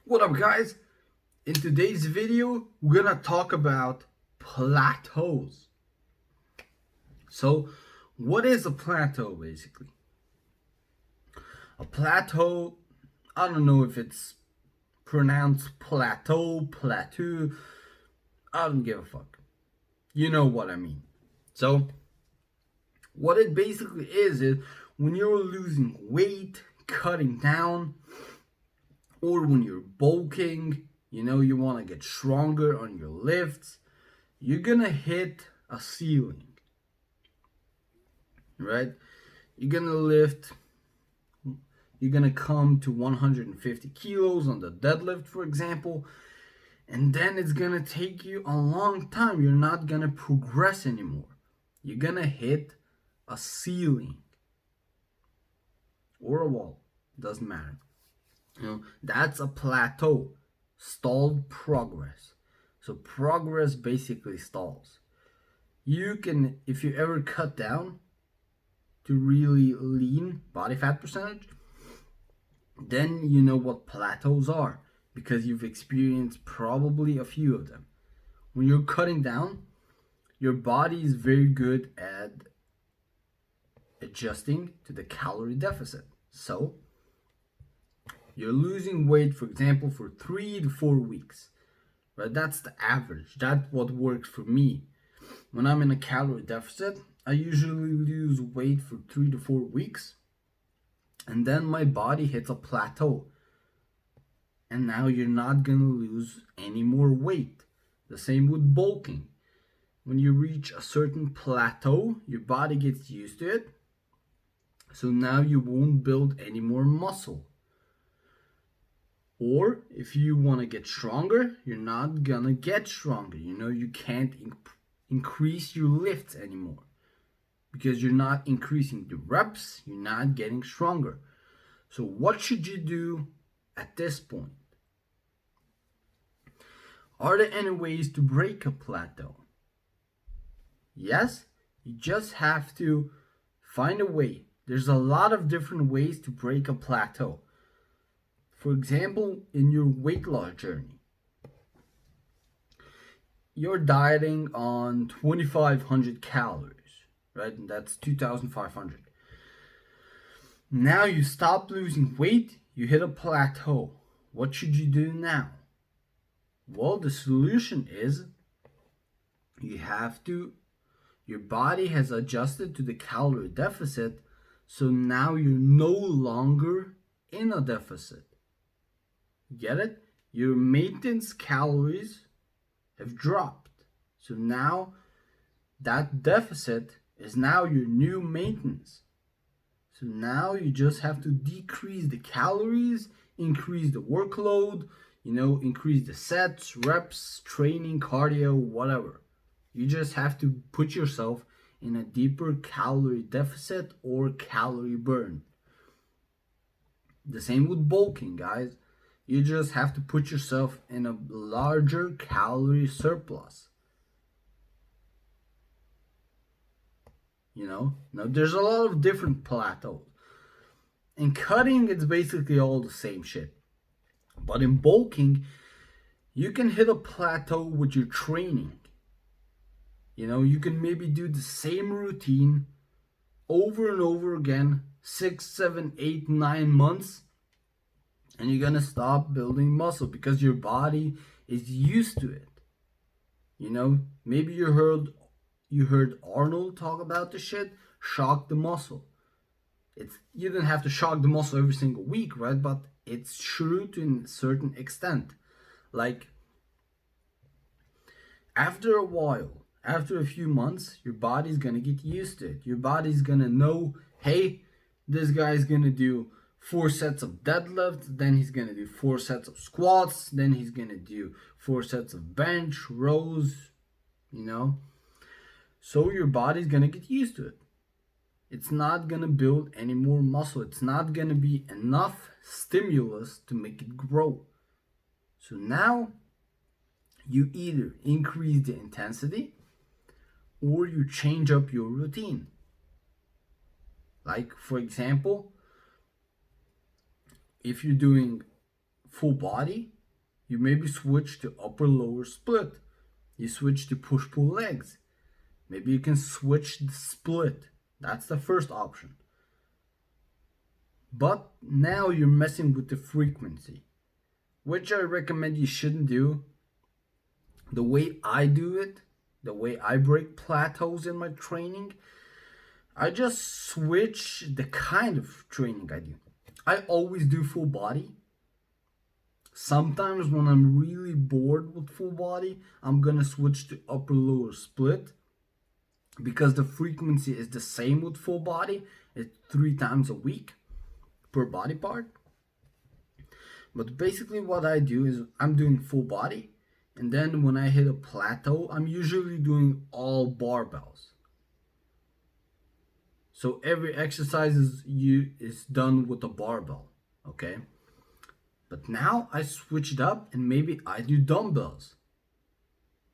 What up, guys? In today's video, we're gonna talk about plateaus. So, what is a plateau basically? A plateau, I don't know if it's pronounced plateau, I don't give a fuck. You know what I mean. So, what it basically is when you're losing weight, cutting down, or when you're bulking, you want to get stronger on your lifts, you're gonna hit a ceiling, right? You're gonna lift, you're gonna come to 150 kilos on the deadlift, for example, and then it's gonna take you a long time. You're not gonna progress anymore. You're gonna hit a ceiling or a wall, doesn't matter. That's a plateau, stalled progress. So progress basically stalls. You can, if you ever cut down to really lean body fat percentage, then you know what plateaus are because you've experienced probably a few of them. When you're cutting down, your body is very good at adjusting to the calorie deficit. So you're losing weight, for example, for 3 to 4 weeks, right? That's the average. That's what works for me. When I'm in a calorie deficit, I usually lose weight for 3 to 4 weeks, and then my body hits a plateau. And now you're not gonna lose any more weight. The same with bulking. When you reach a certain plateau, your body gets used to it, so now you won't build any more muscle. Or if you want to get stronger, you're not gonna get stronger. You can't increase your lifts anymore because you're not increasing the reps, you're not getting stronger. So what should you do at this point? Are there any ways to break a plateau? Yes, you just have to find a way. There's a lot of different ways to break a plateau. For example, in your weight loss journey, you're dieting on 2,500 calories, right? And that's 2,500. Now you stop losing weight, you hit a plateau. What should you do now? Well, the solution is your body has adjusted to the calorie deficit, so now you're no longer in a deficit. Get it? Your maintenance calories have dropped. So now that deficit is now your new maintenance. So now you just have to decrease the calories, increase the workload, increase the sets, reps, training, cardio, whatever. You just have to put yourself in a deeper calorie deficit or calorie burn. The same with bulking, guys. You just have to put yourself in a larger calorie surplus. Now there's a lot of different plateaus. In cutting, it's basically all the same shit. But in bulking, you can hit a plateau with your training. You can maybe do the same routine over and over again, 6, 7, 8, 9 months. And you're gonna stop building muscle because your body is used to it. Maybe you heard Arnold talk about the shit, shock the muscle. You don't have to shock the muscle every single week, right? But it's true to a certain extent. Like after a while, after a few months, your body's gonna get used to it. Your body's gonna know, hey, this guy's gonna do 4 sets of deadlifts, then he's gonna do 4 sets of squats, then he's gonna do 4 sets of bench, rows, So your body's gonna get used to it. It's not gonna build any more muscle. It's not gonna be enough stimulus to make it grow. So now you either increase the intensity or you change up your routine. Like, for example, if you're doing full body, You maybe switch to upper lower split. You switch to push pull legs. Maybe you can switch the split. That's the first option. But now you're messing with the frequency, which I recommend you shouldn't do. The way I do it, the way I break plateaus in my training, I just switch the kind of training I do. I always do full body. Sometimes when I'm really bored with full body, I'm gonna switch to upper lower split because the frequency is the same with full body. It's 3 times a week per body part. But basically what I do is I'm doing full body, and then when I hit a plateau, I'm usually doing all barbells. So every exercise is done with a barbell, okay? But now I switch it up and maybe I do dumbbells.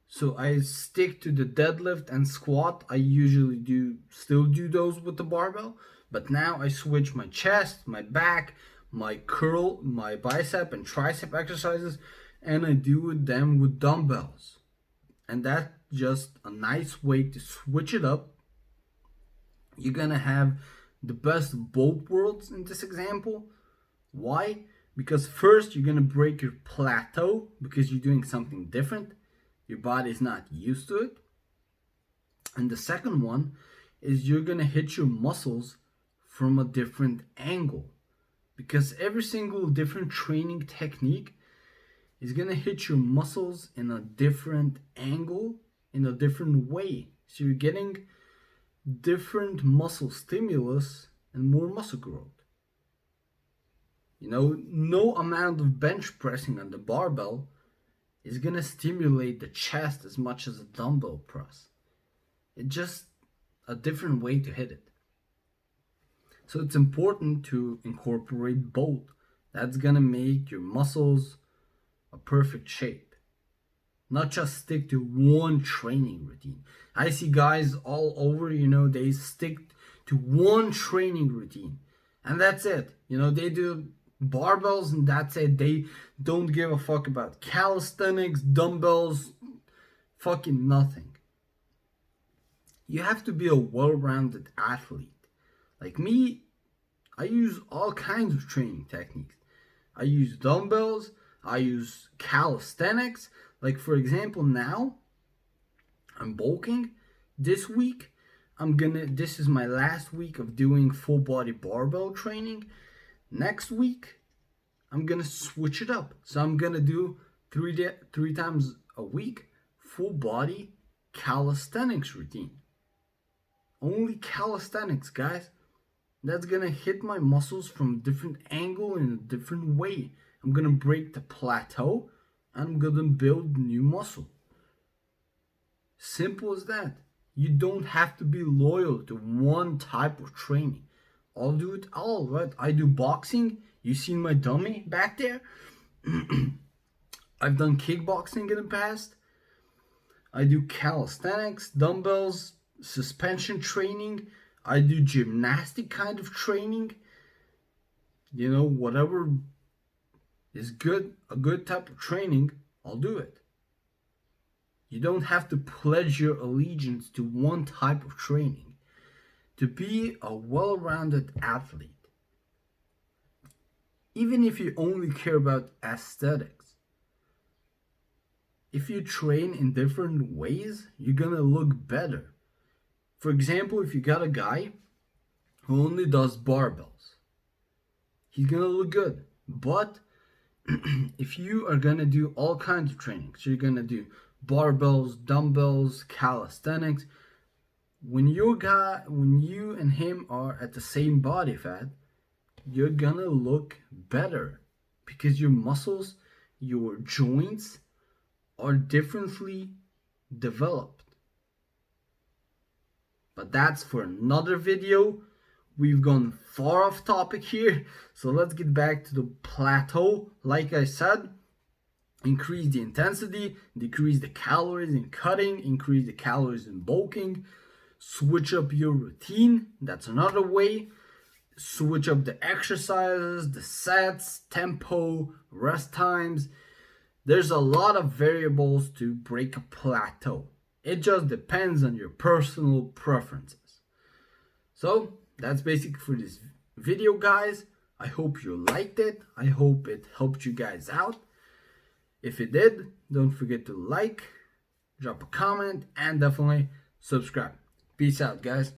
So I stick to the deadlift and squat. I usually still do those with the barbell, but now I switch my chest, my back, my curl, my bicep and tricep exercises, and I do them with dumbbells. And that's just a nice way to switch it up. You're gonna have the best of both worlds in this example. Why? Because first you're gonna break your plateau because you're doing something different. Your body's not used to it. And the second one is you're gonna hit your muscles from a different angle. Because every single different training technique is gonna hit your muscles in a different angle, in a different way. So you're getting different muscle stimulus and more muscle growth. You know, no amount of bench pressing on the barbell is gonna stimulate the chest as much as a dumbbell press. It's just a different way to hit it. So it's important to incorporate both. That's gonna make your muscles a perfect shape. Not just stick to one training routine. I see guys all over, they stick to one training routine and that's it. They do barbells and that's it. They don't give a fuck about calisthenics, dumbbells, fucking nothing. You have to be a well-rounded athlete. Like me, I use all kinds of training techniques. I use dumbbells, I use calisthenics. Like for example, now I'm bulking. This week, this is my last week of doing full body barbell training. Next week, I'm gonna switch it up. So I'm gonna do three times a week full body calisthenics routine. Only calisthenics, guys. That's gonna hit my muscles from a different angle in a different way. I'm gonna break the plateau and I'm gonna build new muscle. Simple as that. You don't have to be loyal to one type of training. I'll do it all, right? I do boxing. You seen my dummy back there? I've done kickboxing in the past. I do calisthenics, dumbbells, suspension training. I do gymnastic kind of training. Whatever is good, a good type of training, I'll do it. You don't have to pledge your allegiance to one type of training to be a well-rounded athlete. Even if you only care about aesthetics, if you train in different ways, you're gonna look better. For example, if you got a guy who only does barbells, he's gonna look good. But if you are gonna do all kinds of training, so you're gonna do barbells, dumbbells, calisthenics, when you and him are at the same body fat, you're gonna look better because your muscles, your joints are differently developed. But that's for another video. We've gone far off topic here, so let's get back to the plateau. Like I said, increase the intensity, decrease the calories in cutting, increase the calories in bulking, switch up your routine. That's another way. Switch up the exercises, the sets, tempo, rest times. There's a lot of variables to break a plateau. It just depends on your personal preferences. So that's basically for this video, guys. I hope you liked it. I hope it helped you guys out. If it did, don't forget to like, drop a comment, and definitely subscribe. Peace out, guys.